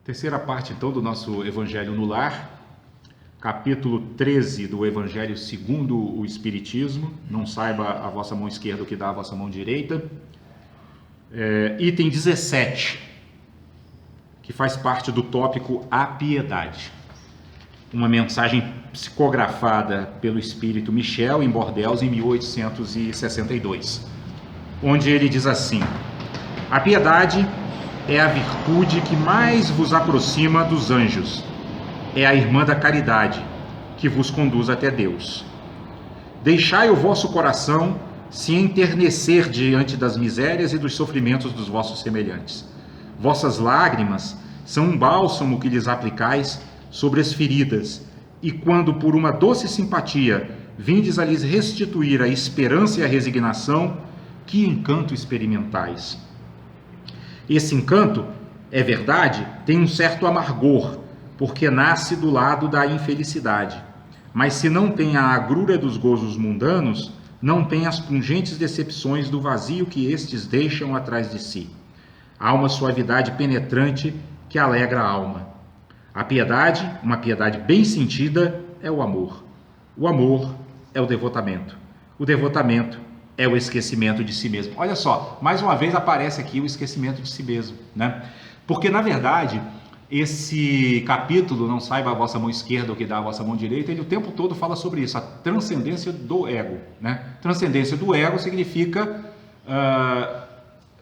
Terceira parte, então, do nosso Evangelho no Lar, capítulo 13 do Evangelho segundo o Espiritismo. Não saiba a vossa mão esquerda o que dá a vossa mão direita. Item 17, que faz parte do tópico A Piedade. Uma mensagem psicografada pelo espírito Michel em Bordeaux em 1862, onde ele diz assim: a piedade é a virtude que mais vos aproxima dos anjos. É a irmã da caridade, que vos conduz até Deus. Deixai o vosso coração se enternecer diante das misérias e dos sofrimentos dos vossos semelhantes. Vossas lágrimas são um bálsamo que lhes aplicais sobre as feridas, e quando por uma doce simpatia vindes a lhes restituir a esperança e a resignação, que encanto experimentais! Esse encanto, é verdade, tem um certo amargor, porque nasce do lado da infelicidade. Mas se não tem a agrura dos gozos mundanos, não tem as pungentes decepções do vazio que estes deixam atrás de si. Há uma suavidade penetrante que alegra a alma. A piedade, uma piedade bem sentida, é o amor. O amor é o devotamento. O devotamento é o esquecimento de si mesmo. Olha só, mais uma vez aparece aqui o esquecimento de si mesmo, né? Porque, na verdade, esse capítulo, não saiba a vossa mão esquerda o que dá a vossa mão direita, ele o tempo todo fala sobre isso, a transcendência do ego, né? Transcendência do ego significa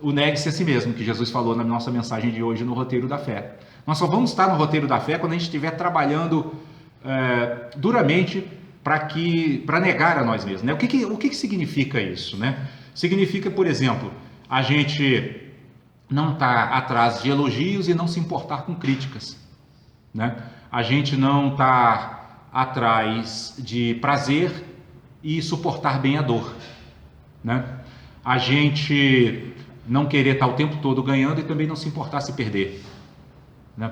o negue-se a si mesmo, que Jesus falou na nossa mensagem de hoje no Roteiro da Fé. Nós só vamos estar no Roteiro da Fé quando a gente estiver trabalhando duramente para negar a nós mesmos, né? O que significa isso, né? Significa, por exemplo, a gente não estar atrás de elogios e não se importar com críticas, né? A gente não estar atrás de prazer e suportar bem a dor, né? A gente não querer estar o tempo todo ganhando e também não se importar se perder, né?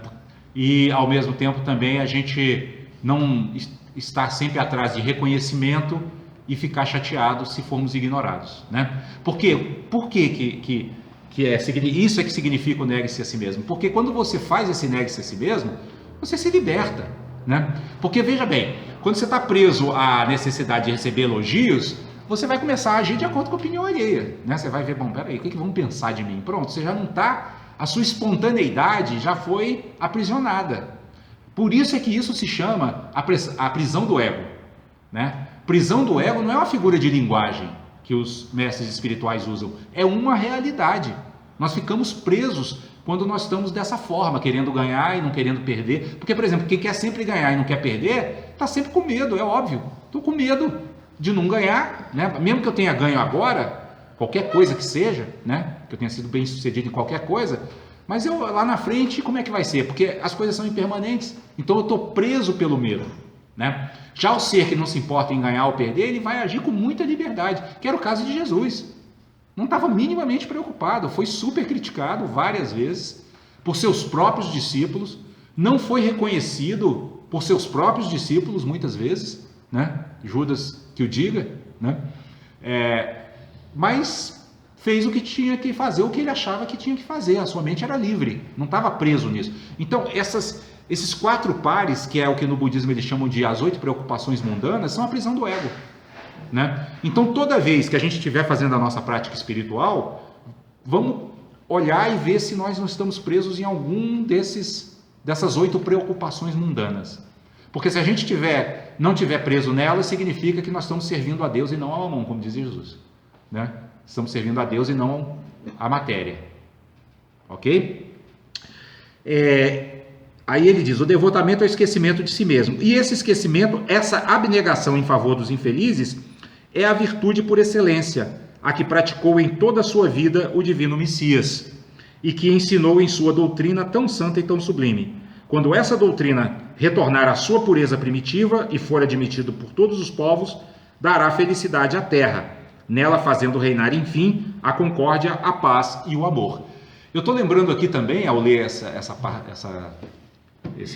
E ao mesmo tempo também a gente não estar sempre atrás de reconhecimento e ficar chateado se formos ignorados, né? Por quê? Isso é que significa o negue-se a si mesmo. Porque quando você faz esse negue-se a si mesmo, você se liberta, né? Porque veja bem, quando você está preso à necessidade de receber elogios, você vai começar a agir de acordo com a opinião alheia, né? Você vai ver, bom, peraí, o que vão pensar de mim? Pronto, você já não está, a sua espontaneidade já foi aprisionada. Por isso é que isso se chama a prisão do ego, né? Prisão do ego não é uma figura de linguagem que os mestres espirituais usam, é uma realidade. Nós ficamos presos quando nós estamos dessa forma, querendo ganhar e não querendo perder. Porque, por exemplo, quem quer sempre ganhar e não quer perder, está sempre com medo, é óbvio. Estou com medo de não ganhar, né? Mesmo que eu tenha ganho agora, qualquer coisa que seja, né? Que eu tenha sido bem sucedido em qualquer coisa, mas eu lá na frente, como é que vai ser? Porque as coisas são impermanentes, então eu estou preso pelo medo, né? Já o ser que não se importa em ganhar ou perder, ele vai agir com muita liberdade, que era o caso de Jesus. Não estava minimamente preocupado, foi super criticado várias vezes por seus próprios discípulos, não foi reconhecido por seus próprios discípulos muitas vezes, né? Judas que o diga, né? Mas fez o que tinha que fazer, o que ele achava que tinha que fazer, a sua mente era livre, não estava preso nisso. Então, esses 4 pares, que é o que no budismo eles chamam de as 8 preocupações mundanas, são a prisão do ego, né? Então, toda vez que a gente estiver fazendo a nossa prática espiritual, vamos olhar e ver se nós não estamos presos em algum dessas 8 preocupações mundanas. Porque se a gente não tiver preso nelas, significa que nós estamos servindo a Deus e não a Mamon, como diz Jesus, né? Estamos servindo a Deus e não a matéria. Ok? Aí ele diz, o devotamento é o esquecimento de si mesmo. E esse esquecimento, essa abnegação em favor dos infelizes, é a virtude por excelência, a que praticou em toda a sua vida o divino Messias, e que ensinou em sua doutrina tão santa e tão sublime. Quando essa doutrina retornar à sua pureza primitiva e for admitido por todos os povos, dará felicidade à terra, nela fazendo reinar, enfim, a concórdia, a paz e o amor. Eu estou lembrando aqui também, ao ler esse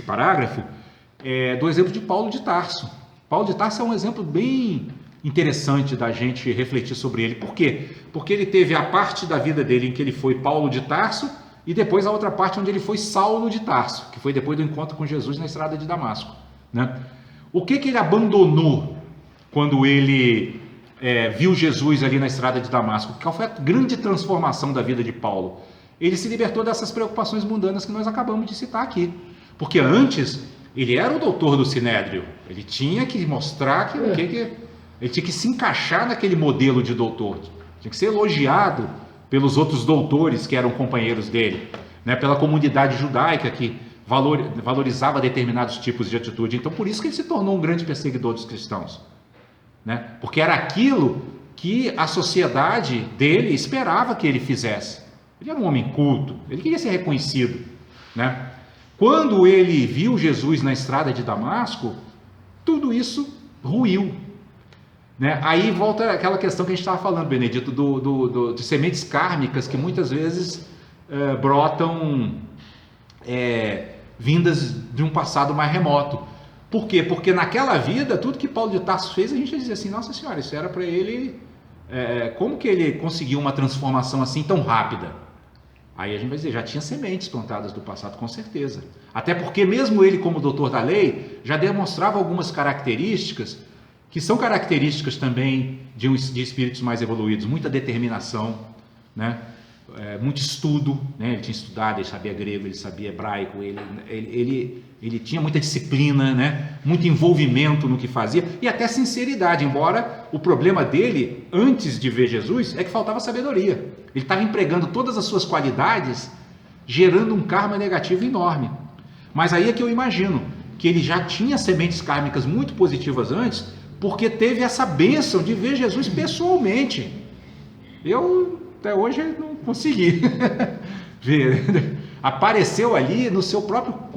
parágrafo, do exemplo de Paulo de Tarso. Paulo de Tarso é um exemplo bem interessante da gente refletir sobre ele. Por quê? Porque ele teve a parte da vida dele em que ele foi Paulo de Tarso e depois a outra parte onde ele foi Saulo de Tarso, que foi depois do encontro com Jesus na estrada de Damasco, né? O que ele abandonou quando ele viu Jesus ali na estrada de Damasco? Qual foi a grande transformação da vida de Paulo? Ele se libertou dessas preocupações mundanas que nós acabamos de citar aqui. Porque antes, ele era o doutor do Sinédrio. Ele tinha que mostrar que ele tinha que se encaixar naquele modelo de doutor. Tinha que ser elogiado pelos outros doutores que eram companheiros dele, né? Pela comunidade judaica que valorizava determinados tipos de atitude. Então, por isso que ele se tornou um grande perseguidor dos cristãos, né? Porque era aquilo que a sociedade dele esperava que ele fizesse. Ele era um homem culto, ele queria ser reconhecido, né? Quando ele viu Jesus na estrada de Damasco, tudo isso ruiu, né? Aí volta aquela questão que a gente estava falando, Benedito, de sementes kármicas que muitas vezes brotam vindas de um passado mais remoto. Por quê? Porque naquela vida, tudo que Paulo de Tarso fez, a gente dizia assim, nossa senhora, isso era para ele... como que ele conseguiu uma transformação assim tão rápida? Aí a gente vai dizer, já tinha sementes plantadas do passado, com certeza. Até porque mesmo ele, como doutor da lei, já demonstrava algumas características, que são características também de espíritos mais evoluídos. Muita determinação, né? Muito estudo, né? Ele tinha estudado, ele sabia grego, ele sabia hebraico, ele tinha muita disciplina, né? Muito envolvimento no que fazia, e até sinceridade, embora o problema dele, antes de ver Jesus, é que faltava sabedoria. Ele estava empregando todas as suas qualidades, gerando um karma negativo enorme. Mas aí é que eu imagino que ele já tinha sementes kármicas muito positivas antes, porque teve essa bênção de ver Jesus pessoalmente. Eu até hoje não consegui ver. Apareceu ali com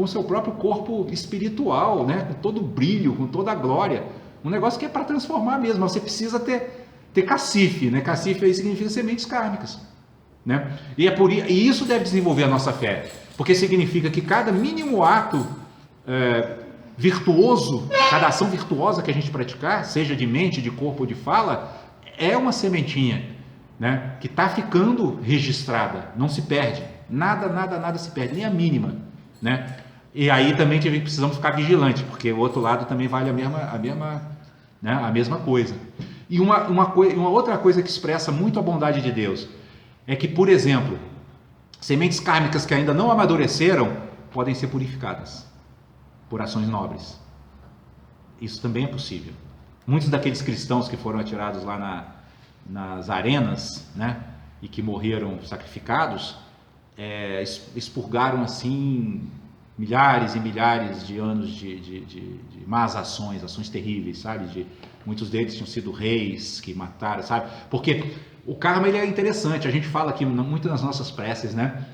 o seu próprio corpo espiritual, né? Com todo o brilho, com toda a glória. Um negócio que é para transformar mesmo. Você precisa ter cacife, né? Cacife aí significa sementes kármicas, né? E isso deve desenvolver a nossa fé, porque significa que cada mínimo ato virtuoso, cada ação virtuosa que a gente praticar, seja de mente, de corpo ou de fala, é uma sementinha, né? Que está ficando registrada, não se perde, nada se perde, nem a mínima, né? E aí também precisamos ficar vigilantes, porque o outro lado também vale a mesma coisa. E uma outra coisa que expressa muito a bondade de Deus é que, por exemplo, sementes kármicas que ainda não amadureceram podem ser purificadas por ações nobres. Isso também é possível. Muitos daqueles cristãos que foram atirados lá nas arenas, né, e que morreram sacrificados, expurgaram assim milhares e milhares de anos de más ações terríveis, sabe? Muitos deles tinham sido reis que mataram, sabe? Porque o karma, ele é interessante. A gente fala aqui muito nas nossas preces, né,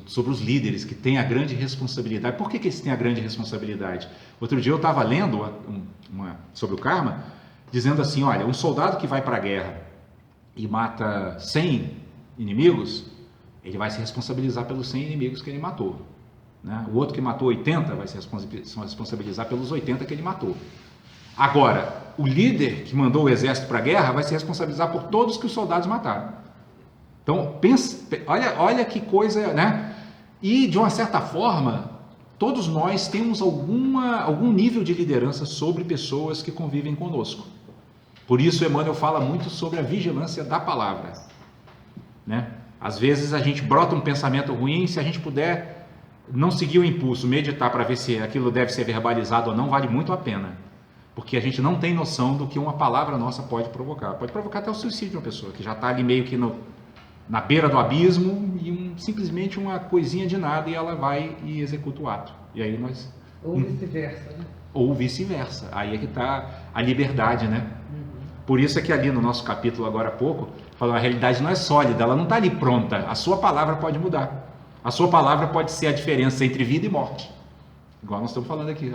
sobre os líderes que têm a grande responsabilidade. Por que eles têm a grande responsabilidade? Outro dia eu estava lendo sobre o karma, dizendo assim, olha, um soldado que vai para a guerra e mata 100 inimigos, ele vai se responsabilizar pelos 100 inimigos que ele matou, né? O outro que matou 80 vai se responsabilizar pelos 80 que ele matou. Agora, o líder que mandou o exército para a guerra vai se responsabilizar por todos que os soldados mataram. Então, olha que coisa, né? E, de uma certa forma, todos nós temos algum nível de liderança sobre pessoas que convivem conosco. Por isso, Emmanuel fala muito sobre a vigilância da palavra, né? Às vezes a gente brota um pensamento ruim, se a gente puder não seguir o impulso, meditar para ver se aquilo deve ser verbalizado ou não, vale muito a pena. Porque a gente não tem noção do que uma palavra nossa pode provocar. Pode provocar até o suicídio de uma pessoa que já está ali meio que na beira do abismo e simplesmente uma coisinha de nada e ela vai e executa o ato. E aí nós... Ou vice-versa, né? Ou vice-versa. Aí é que está a liberdade, né? Por isso é que ali no nosso capítulo agora há pouco, falou, a realidade não é sólida, ela não está ali pronta. A sua palavra pode mudar. A sua palavra pode ser a diferença entre vida e morte. Igual nós estamos falando aqui.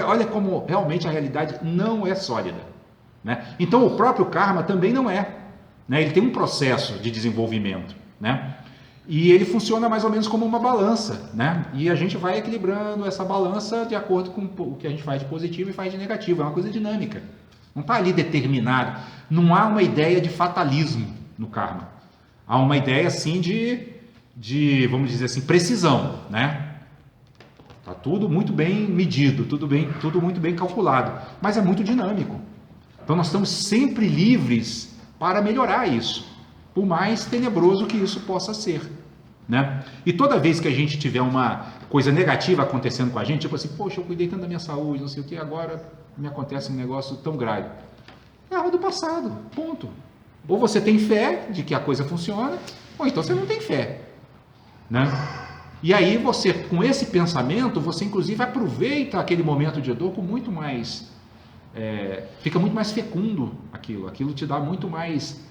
Olha como realmente a realidade não é sólida, né? Então o próprio karma também não é, né? Ele tem um processo de desenvolvimento, né? E ele funciona mais ou menos como uma balança, né? E a gente vai equilibrando essa balança de acordo com o que a gente faz de positivo e faz de negativo. É uma coisa dinâmica. Não está ali determinado. Não há uma ideia de fatalismo no karma. Há uma ideia, assim, de vamos dizer assim, precisão, né? Tá tudo muito bem medido, tudo muito bem calculado, mas é muito dinâmico. Então nós estamos sempre livres para melhorar isso, por mais tenebroso que isso possa ser, né? E toda vez que a gente tiver uma coisa negativa acontecendo com a gente, tipo assim, poxa, eu cuidei tanto da minha saúde, não sei o que, agora me acontece um negócio tão grave. É algo do passado, ponto. Ou você tem fé de que a coisa funciona, ou então você não tem fé, né? E aí você, com esse pensamento, você inclusive aproveita aquele momento de dor com muito mais, fica muito mais fecundo aquilo te dá muito mais,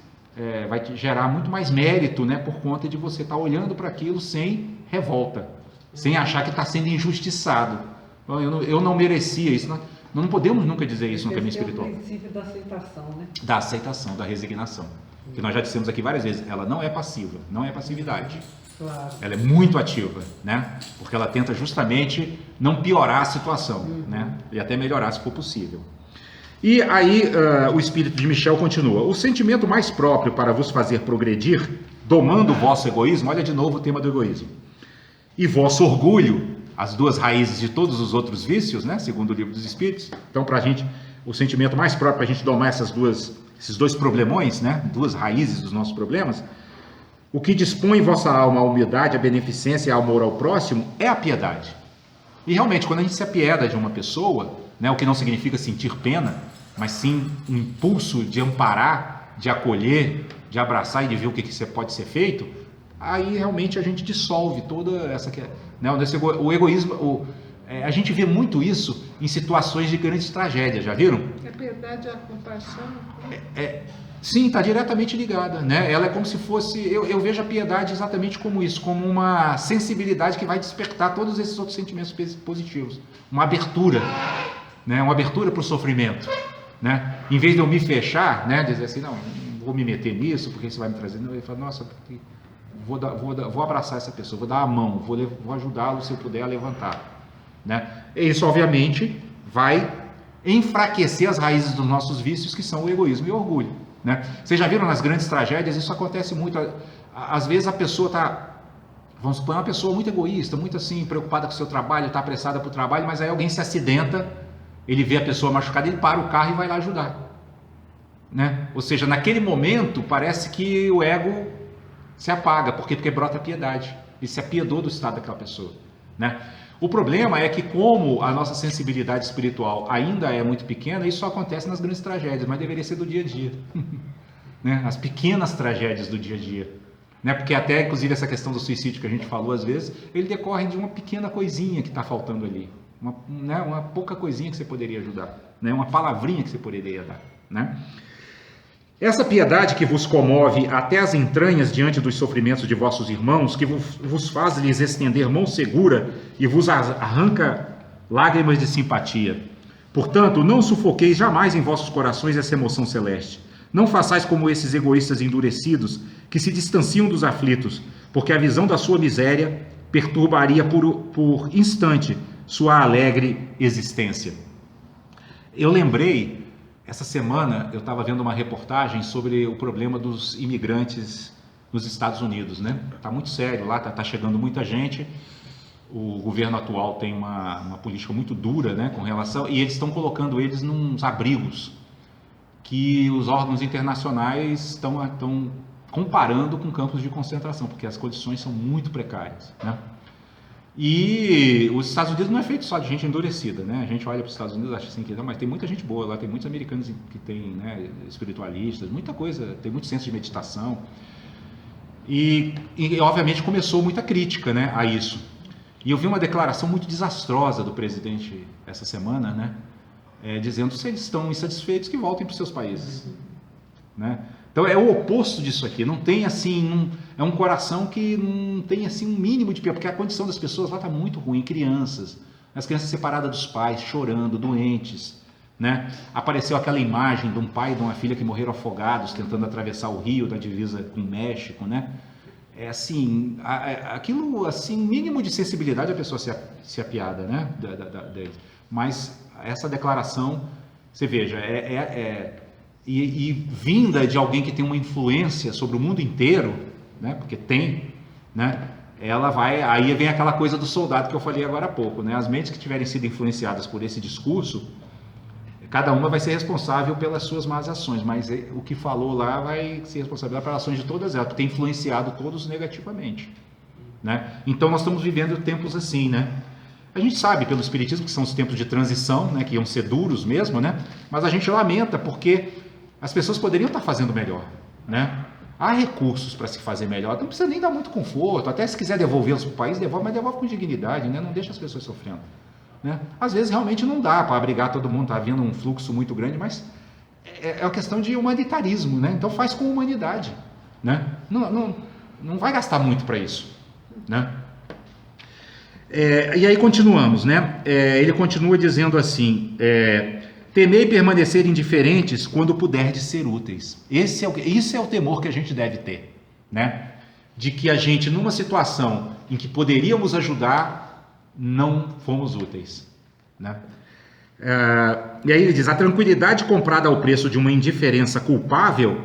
vai te gerar muito mais mérito, né, por conta de você estar olhando para aquilo sem revolta, sem achar que está sendo injustiçado. Eu não merecia isso, não podemos nunca dizer isso no caminho espiritual. É o princípio da aceitação, né? Da aceitação, da resignação, que nós já dissemos aqui várias vezes, ela não é passiva, não é passividade. Claro. Ela é muito ativa, né? Porque ela tenta justamente não piorar a situação, né? E até melhorar se for possível. E aí o espírito de Michel continua: o sentimento mais próprio para vos fazer progredir, domando o vosso egoísmo, olha de novo o tema do egoísmo, e vosso orgulho, as duas raízes de todos os outros vícios, né? Segundo o livro dos Espíritos. Então, para a gente, o sentimento mais próprio para a gente domar esses dois problemões, né? Duas raízes dos nossos problemas. O que dispõe em vossa alma a humildade, a beneficência e a amor ao próximo é a piedade. E realmente, quando a gente se apieda de uma pessoa, né, o que não significa sentir pena, mas sim um impulso de amparar, de acolher, de abraçar e de ver o que pode ser feito, aí realmente a gente dissolve toda essa... Né, o egoísmo... a gente vê muito isso em situações de grandes tragédias, já viram? A piedade e a compaixão. Sim, está diretamente ligada, né? Ela é como se fosse, eu vejo a piedade exatamente como isso, como uma sensibilidade que vai despertar todos esses outros sentimentos positivos, uma abertura, né? Uma abertura para o sofrimento, né? Em vez de eu me fechar, né? Dizer assim, não vou me meter nisso, porque isso vai me trazer, não, eu falo, nossa, vou abraçar essa pessoa, vou dar a mão, vou ajudá-lo se eu puder a levantar, né? E isso obviamente vai enfraquecer as raízes dos nossos vícios, que são o egoísmo e o orgulho, né? Vocês já viram nas grandes tragédias, isso acontece muito, às vezes a pessoa está, vamos supor, uma pessoa muito egoísta, muito assim, preocupada com o seu trabalho, está apressada para o trabalho, mas aí alguém se acidenta, ele vê a pessoa machucada, ele para o carro e vai lá ajudar, né? Ou seja, naquele momento parece que o ego se apaga, porque brota a piedade, ele se apiedou do estado daquela pessoa, né? O problema é que, como a nossa sensibilidade espiritual ainda é muito pequena, isso só acontece nas grandes tragédias, mas deveria ser do dia a dia, né? As pequenas tragédias do dia a dia, né? Porque até, inclusive, essa questão do suicídio que a gente falou às vezes, ele decorre de uma pequena coisinha que está faltando ali, uma pouca coisinha que você poderia ajudar, né? Uma palavrinha que você poderia dar, né? Essa piedade que vos comove até as entranhas diante dos sofrimentos de vossos irmãos, que vos faz lhes estender mão segura e vos arranca lágrimas de simpatia. Portanto, não sufoqueis jamais em vossos corações essa emoção celeste. Não façais como esses egoístas endurecidos que se distanciam dos aflitos, porque a visão da sua miséria perturbaria por instante sua alegre existência. Eu lembrei... Essa semana eu estava vendo uma reportagem sobre o problema dos imigrantes nos Estados Unidos, né? Está muito sério lá, está chegando muita gente. O governo atual tem uma política muito dura, né, com relação, e eles estão colocando eles nos abrigos que os órgãos internacionais estão comparando com campos de concentração, porque as condições são muito precárias, né? E os Estados Unidos não é feito só de gente endurecida, né? A gente olha para os Estados Unidos e acha assim que não, mas tem muita gente boa lá, tem muitos americanos que tem, né, espiritualistas, muita coisa, tem muito senso de meditação. E obviamente começou muita crítica, né, a isso. E eu vi uma declaração muito desastrosa do presidente essa semana, né, dizendo que se eles estão insatisfeitos que voltem para os seus países, né? Então é o oposto disso aqui, não tem assim, é um coração que não tem assim um mínimo de pior, porque a condição das pessoas lá está muito ruim, crianças, as crianças separadas dos pais, chorando, doentes, né? Apareceu aquela imagem de um pai e de uma filha que morreram afogados, tentando atravessar o rio da divisa com o México, né? É assim, aquilo assim, mínimo de sensibilidade a pessoa se apiada, né? Mas essa declaração, você veja, e vinda de alguém que tem uma influência sobre o mundo inteiro, né? Porque tem, né? ela vai, aí vem aquela coisa do soldado que eu falei agora há pouco, né? As mentes que tiverem sido influenciadas por esse discurso, cada uma vai ser responsável pelas suas más ações, mas o que falou lá vai ser responsável pelas ações de todas elas, porque tem influenciado todos negativamente, né? Então nós estamos vivendo tempos assim, né? A gente sabe pelo Espiritismo que são os tempos de transição, né? Que iam ser duros mesmo, né? Mas a gente lamenta porque as pessoas poderiam estar fazendo melhor, né? Há recursos para se fazer melhor, não precisa nem dar muito conforto, até se quiser devolvê-los para o país, devolve, mas devolve com dignidade, né? Não deixa as pessoas sofrendo. Né? Às vezes realmente não dá para abrigar todo mundo, está havendo um fluxo muito grande, mas é uma questão de humanitarismo, né? Então faz com humanidade, né? Não vai gastar muito para isso, né? E aí continuamos, né? Ele continua dizendo assim, temei permanecer indiferentes quando puderdes ser úteis. Isso é o temor que a gente deve ter, né? De que a gente, numa situação em que poderíamos ajudar, não fomos úteis, né? E aí ele diz, a tranquilidade comprada ao preço de uma indiferença culpável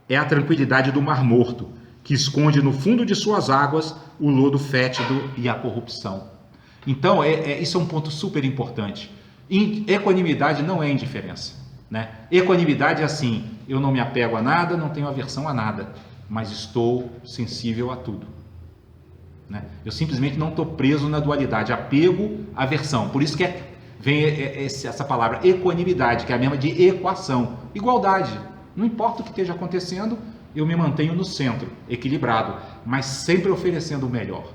é a tranquilidade do Mar Morto, que esconde no fundo de suas águas o lodo fétido e a corrupção. Então, isso é um ponto super importante. Equanimidade não é indiferença, né? Equanimidade é assim, eu não me apego a nada, não tenho aversão a nada, mas estou sensível a tudo. Né? Eu simplesmente não estou preso na dualidade, apego, aversão. Por isso que vem essa palavra equanimidade, que é a mesma de equação, igualdade. Não importa o que esteja acontecendo, eu me mantenho no centro, equilibrado, mas sempre oferecendo o melhor,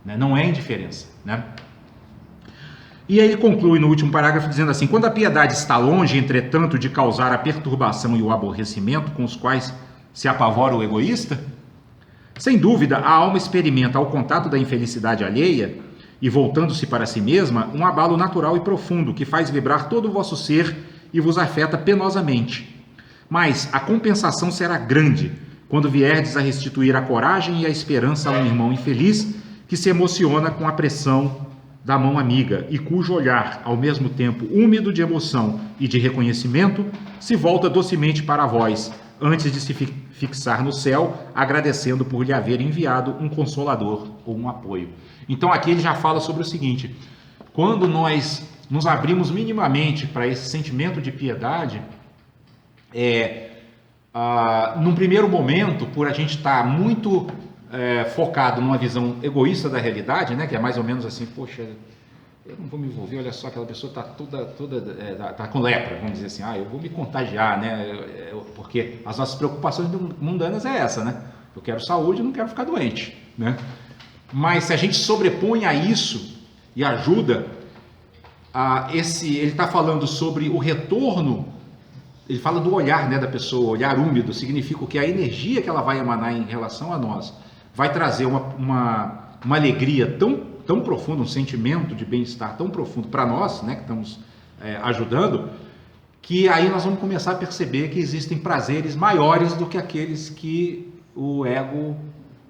né? Não é indiferença, né? E aí ele conclui no último parágrafo dizendo assim, quando a piedade está longe, entretanto, de causar a perturbação e o aborrecimento com os quais se apavora o egoísta, sem dúvida, a alma experimenta, ao contato da infelicidade alheia, e voltando-se para si mesma, um abalo natural e profundo, que faz vibrar todo o vosso ser e vos afeta penosamente. Mas a compensação será grande, quando vierdes a restituir a coragem e a esperança a um irmão infeliz, que se emociona com a pressão da mão amiga, e cujo olhar, ao mesmo tempo úmido de emoção e de reconhecimento, se volta docemente para vós, antes de se fixar no céu, agradecendo por lhe haver enviado um consolador ou um apoio. Então aqui ele já fala sobre o seguinte, quando nós nos abrimos minimamente para esse sentimento de piedade, num primeiro momento, por a gente estar muito focado numa visão egoísta da realidade, né, que é mais ou menos assim, poxa, eu não vou me envolver, olha só, aquela pessoa está tá com lepra, vamos dizer assim, eu vou me contagiar, né? Porque as nossas preocupações mundanas é essa, né? Eu quero saúde, não quero ficar doente, né? Mas se a gente sobrepõe a isso e ajuda, ele está falando sobre o retorno, ele fala do olhar, né, da pessoa, olhar úmido, significa que a energia que ela vai emanar em relação a nós vai trazer uma alegria tão profunda, um sentimento de bem-estar tão profundo para nós, né, que estamos ajudando, que aí nós vamos começar a perceber que existem prazeres maiores do que aqueles que o ego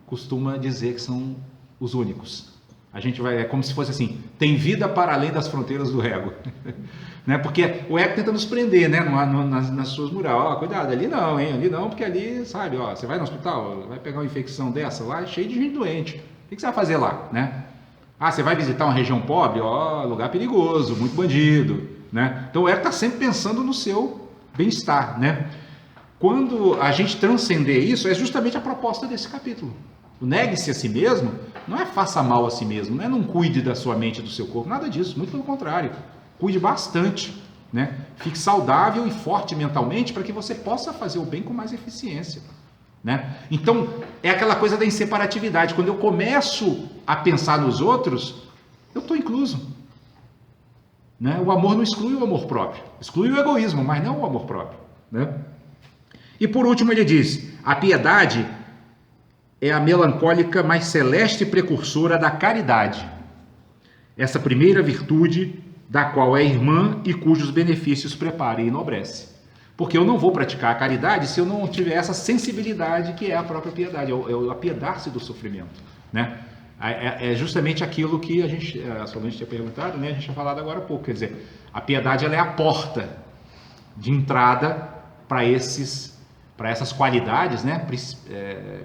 costuma dizer que são os únicos. A gente vai, é como se fosse assim, tem vida para além das fronteiras do ego. Né? Porque o ego tenta nos prender, né? nas suas muralhas. Cuidado, ali não, hein? Ali não, porque ali, sabe, você vai no hospital, vai pegar uma infecção dessa lá, é cheio de gente doente. O que você vai fazer lá, né? Você vai visitar uma região pobre? Lugar perigoso, muito bandido, né? Então o ego está sempre pensando no seu bem-estar, né? Quando a gente transcender isso, é justamente a proposta desse capítulo. O negue-se a si mesmo não é faça mal a si mesmo, não cuide da sua mente e do seu corpo, nada disso, muito pelo contrário. Cuide bastante, né? Fique saudável e forte mentalmente para que você possa fazer o bem com mais eficiência, né? Então, é aquela coisa da inseparatividade. Quando eu começo a pensar nos outros, eu estou incluso, né? O amor não exclui o amor próprio, exclui o egoísmo, mas não o amor próprio, né? E por último ele diz, a piedade é a melancólica mais celeste precursora da caridade. Essa primeira virtude da qual é irmã e cujos benefícios prepara e enobrece. Porque eu não vou praticar a caridade se eu não tiver essa sensibilidade que é a própria piedade, é o apiedar-se do sofrimento, né? É justamente aquilo que a gente tinha perguntado, né? A gente tinha falado agora há pouco, quer dizer, a piedade ela é a porta de entrada para esses para essas qualidades, né?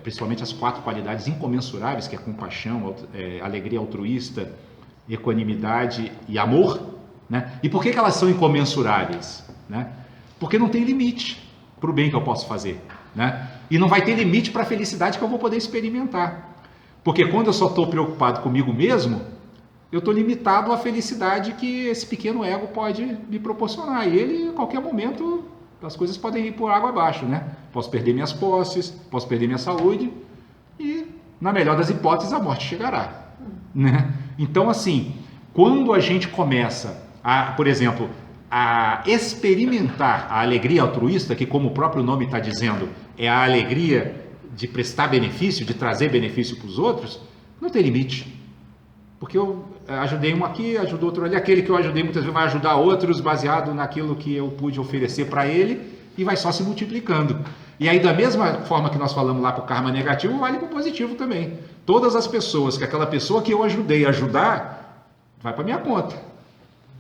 Principalmente as 4 qualidades incomensuráveis, que é compaixão, alegria altruísta, equanimidade e amor, né? E por que elas são incomensuráveis, né? Porque não tem limite para o bem que eu posso fazer, né? E não vai ter limite para a felicidade que eu vou poder experimentar. Porque quando eu só estou preocupado comigo mesmo, eu estou limitado à felicidade que esse pequeno ego pode me proporcionar. E ele, a qualquer momento, as coisas podem ir por água abaixo, né? Posso perder minhas posses, posso perder minha saúde e, na melhor das hipóteses, a morte chegará, né? Então, assim, quando a gente começa a, por exemplo, a experimentar a alegria altruísta, que como o próprio nome está dizendo, é a alegria de prestar benefício, de trazer benefício para os outros, não tem limite. Porque eu ajudei um aqui, ajudou outro ali, aquele que eu ajudei muitas vezes vai ajudar outros baseado naquilo que eu pude oferecer para ele e vai só se multiplicando. E aí da mesma forma que nós falamos lá para o karma negativo, vale para o positivo também. Todas as pessoas que aquela pessoa que eu ajudei a ajudar, vai para minha conta.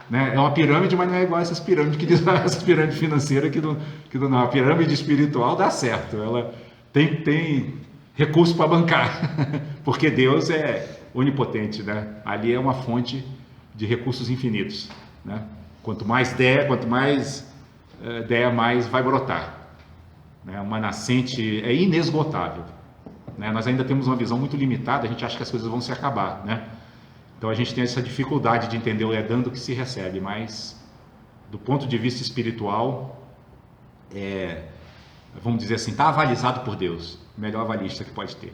Né? É uma pirâmide, mas não é igual essas pirâmides que diz essa pirâmide financeira não. A pirâmide espiritual dá certo, ela tem recurso para bancar, porque Deus é onipotente, né? Ali é uma fonte de recursos infinitos, né? Quanto mais der, mais vai brotar, né? Uma nascente é inesgotável, né? Nós ainda temos uma visão muito limitada, a gente acha que as coisas vão se acabar, né? Então a gente tem essa dificuldade de entender o é dando que se recebe, mas do ponto de vista espiritual, vamos dizer assim, está avalizado por Deus, o melhor avalista que pode ter.